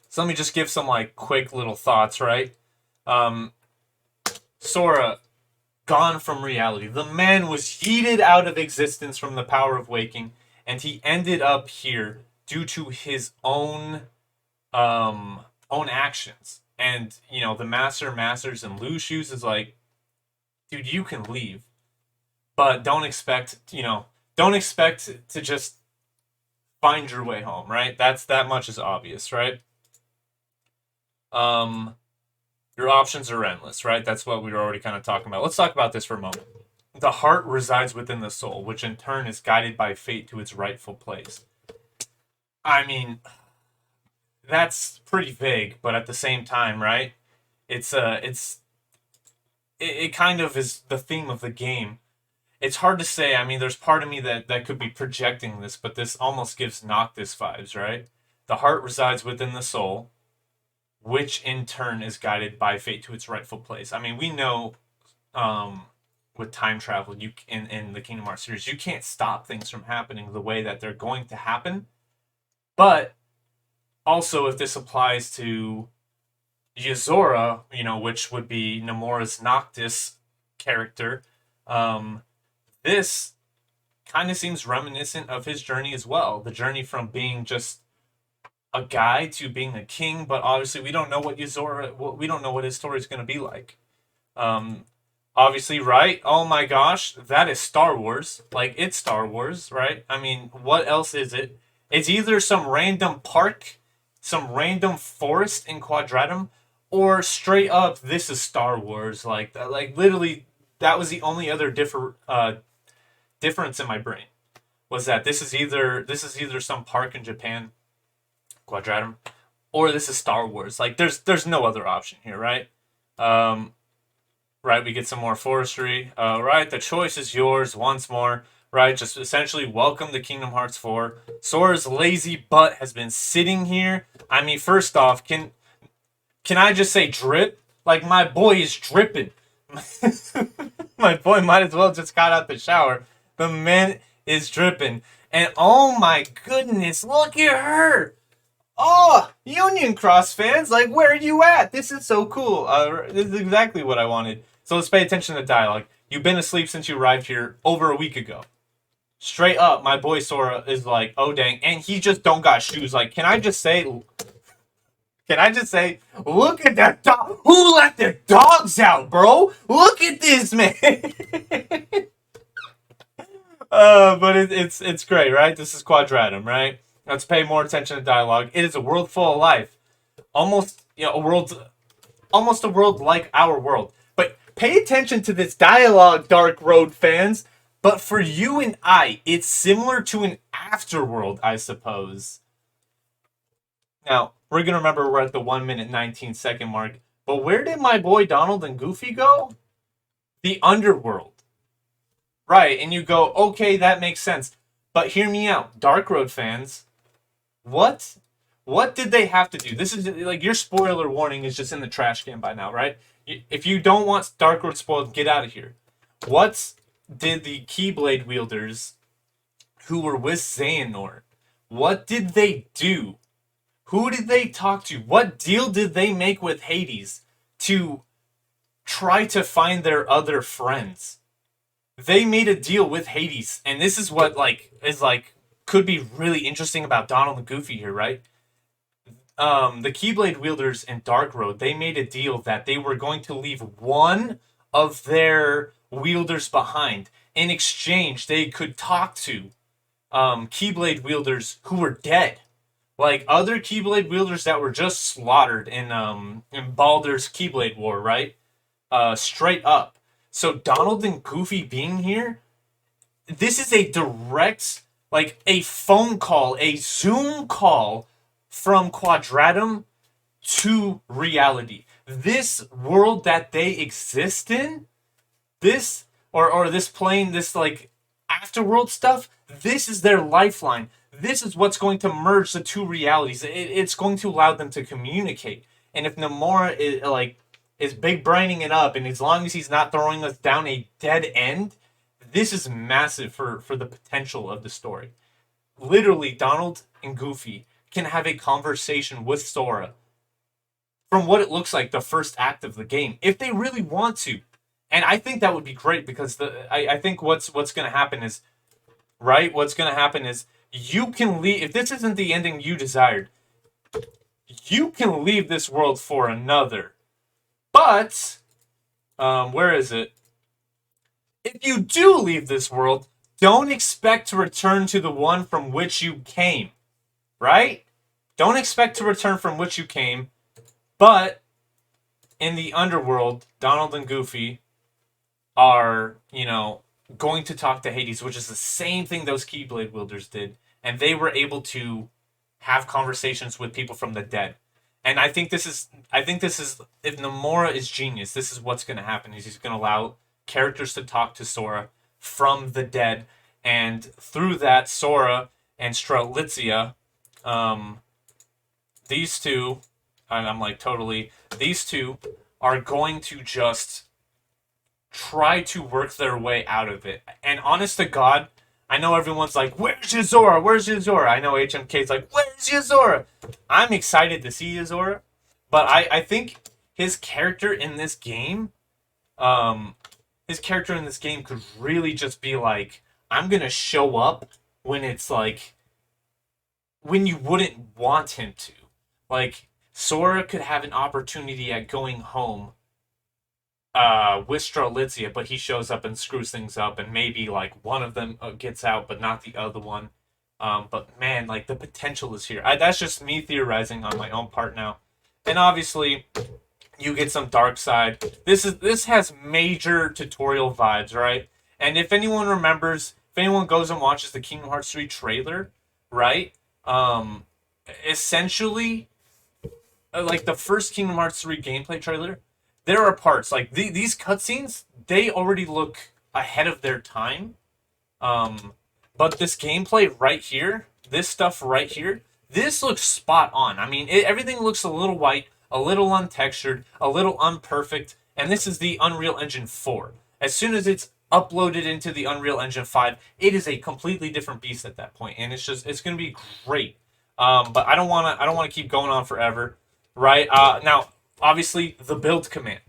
So let me just give some like quick little thoughts, right? Um, Sora gone from reality. The man was yeeted out of existence from the power of waking, and he ended up here due to his um own actions. And the masters and Lu's shoes is like, dude, you can leave, but don't expect to just find your way home, right? That much is obvious, right? Um, your options are endless, right? That's what we were already kind of talking about. Let's talk about this for a moment. The heart resides within the soul, which in turn is guided by fate to its rightful place. I mean, that's pretty vague, but at the same time, right? It kind of is the theme of the game. It's hard to say. I mean, there's part of me that could be projecting this, but this almost gives Noctis vibes, right? The heart resides within the soul, which in turn is guided by fate to its rightful place. I mean, we know um, with time travel, you in the Kingdom Hearts series, you can't stop things from happening the way that they're going to happen. But also, if this applies to Yozora, which would be Nomura's Noctis character, this kind of seems reminiscent of his journey as well. The journey from being just a guy to being a king, but obviously we don't know we don't know what his story is going to be like. Um, Obviously, right? Oh my gosh, that is Star Wars. Like, it's Star Wars, right? I mean, what else is it? It's either some random park, some random forest in Quadratum, or straight up, this is Star Wars. Like literally, that was the only other difference in my brain, was that this is either some park in Japan, Quadratum, or this is Star Wars. Like, there's no other option here, right? Um, right, we get some more forestry. Right, the choice is yours once more. Right, just essentially welcome to Kingdom Hearts 4. Sora's lazy butt has been sitting here. I mean, first off, can I just say drip? Like, my boy is dripping. My boy might as well just got out the shower. The man is dripping. And oh my goodness, look at her! Oh, Union Cross fans, like, where are you at? This is so cool. This is exactly what I wanted. So let's pay attention to the dialogue. You've been asleep since you arrived here over a week ago. Straight up, my boy Sora is like, oh dang, and he just don't got shoes. Like, can I just say, look at that dog. Who let the dogs out, bro? Look at this, man. But it's great, right? This is Quadratum, right? Let's pay more attention to dialogue. It is a world full of life, almost almost a world like our world. But pay attention to this dialogue, Dark Road fans. But for you and I, it's similar to an afterworld, I suppose. Now, we're going to remember we're at the 1 minute 19-second mark. But where did my boy Donald and Goofy go? The underworld. Right, and you go, okay, that makes sense. But hear me out, Dark Road fans. What? What did they have to do? This is like, your spoiler warning is just in the trash can by now, right? If you don't want Dark Road spoiled, get out of here. What did the Keyblade wielders who were with Xehanort, what did they do? Who did they talk to? What deal did they make with Hades to try to find their other friends? They made a deal with Hades, and this is what could be really interesting about Donald and Goofy here, right? The Keyblade wielders in Dark Road, they made a deal that they were going to leave one of their wielders behind. In exchange, they could talk to Keyblade wielders who were dead, like other Keyblade wielders that were just slaughtered in Baldur's Keyblade War, right? Straight up. So Donald and Goofy being here, this is a direct, like a phone call, a Zoom call from Quadratum to reality. This world that they exist in, this or this plane, this like afterworld stuff, this is their lifeline. This is what's going to merge the two realities. It's going to allow them to communicate. And if Nomura is big braining it up, and as long as he's not throwing us down a dead end, this is massive for the potential of the story. Literally, Donald and Goofy can have a conversation with Sora from what it looks like the first act of the game, if they really want to. And I think that would be great because I think what's going to happen is, right? What's going to happen is you can leave. If this isn't the ending you desired, you can leave this world for another. But, where is it? If you do leave this world, don't expect to return to the one from which you came. Right? Don't expect to return from which you came. But in the underworld, Donald and Goofy are, going to talk to Hades, which is the same thing those Keyblade wielders did. And they were able to have conversations with people from the dead. And I think this is, if Nomura is genius, this is what's going to happen. Is he's going to allow characters to talk to Sora from the dead. And through that, Sora and Strelitzia, these two, I'm like totally, these two are going to just try to work their way out of it. And honest to God, I know everyone's like, where's your Zora? Where's your Zora? I know HMK's like, where's your Zora? I'm excited to see your Zora. But I think his character in this game, could really just be like, I'm going to show up when it's like, when you wouldn't want him to. Like, Sora could have an opportunity at going home with Strelitzia, but he shows up and screws things up, and maybe like one of them gets out, but not the other one. But man, like the potential is here. That's just me theorizing on my own part now. And obviously, you get some dark side. This has major tutorial vibes, right? And if anyone remembers, if anyone goes and watches the Kingdom Hearts 3 trailer, right? Essentially, like the first Kingdom Hearts 3 gameplay trailer, there are parts like these cutscenes. They already look ahead of their time. But this gameplay right here, this stuff right here, this looks spot on. I mean, everything looks a little white, a little untextured, a little unperfect, and this is the Unreal Engine 4. As soon as it's uploaded into the Unreal Engine 5, it is a completely different beast at that point, and it's going to be great. But I don't want to keep going on forever, right? Now, obviously, the build command.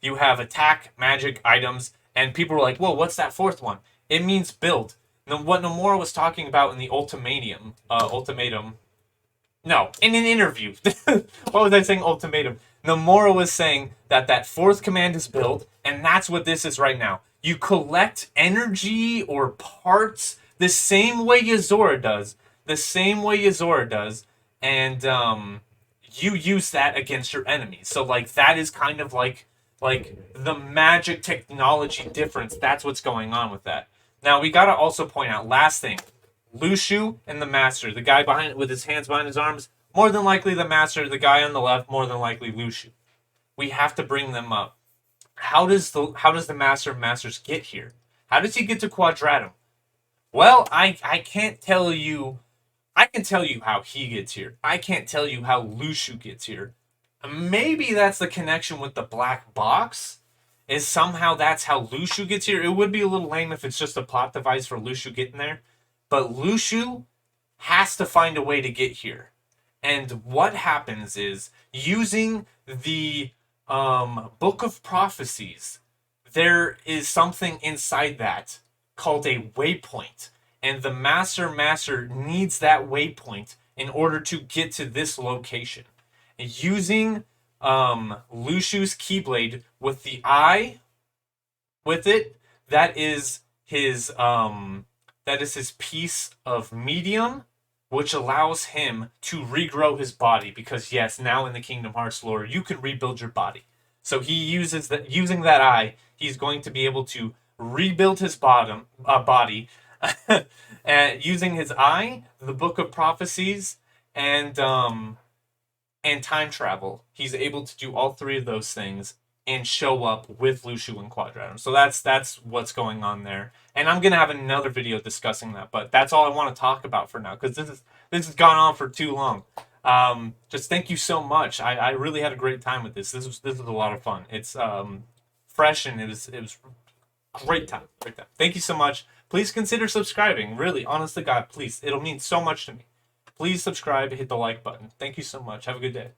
You have attack, magic, items, and people were like, whoa, what's that fourth one? It means build. Now, what Nomura was talking about in the ultimatum, no, in an interview. What was I saying? Ultimatum. Nomura was saying that fourth command is build, and that's what this is right now. You collect energy or parts the same way Zora does. And you use that against your enemies. So like that is kind of like the magic technology difference. That's what's going on with that. Now we gotta also point out, last thing, Lushu and the Master, the guy behind with his hands behind his arms, more than likely the Master, the guy on the left, more than likely Lushu. We have to bring them up. How does the Master of Masters get here? How does he get to Quadratum? Well, I can't tell you. I can tell you how he gets here. I can't tell you how Lushu gets here. Maybe that's the connection with the black box. Is somehow that's how Lushu gets here. It would be a little lame if it's just a plot device for Lushu getting there. But Lushu has to find a way to get here. And what happens is, using the Book of Prophecies, there is something inside that called a waypoint. And the Master needs that waypoint in order to get to this location. Using Lushu's Keyblade with the eye, with it, that is his piece of medium, which allows him to regrow his body. Because yes, now in the Kingdom Hearts lore, you can rebuild your body. So he uses that. Using that eye, he's going to be able to rebuild his body. Using his eye, the Book of Prophecies, and time travel. He's able to do all three of those things and show up with Lushu and Quadratum. So that's what's going on there. And I'm gonna have another video discussing that, but that's all I want to talk about for now, because this has gone on for too long. Just thank you so much. I really had a great time with this. This was a lot of fun. It's fresh, and it was great time. Thank you so much. Please consider subscribing. Really, honest to God, please. It'll mean so much to me. please subscribe, hit the like button. Thank you so much. Have a good day.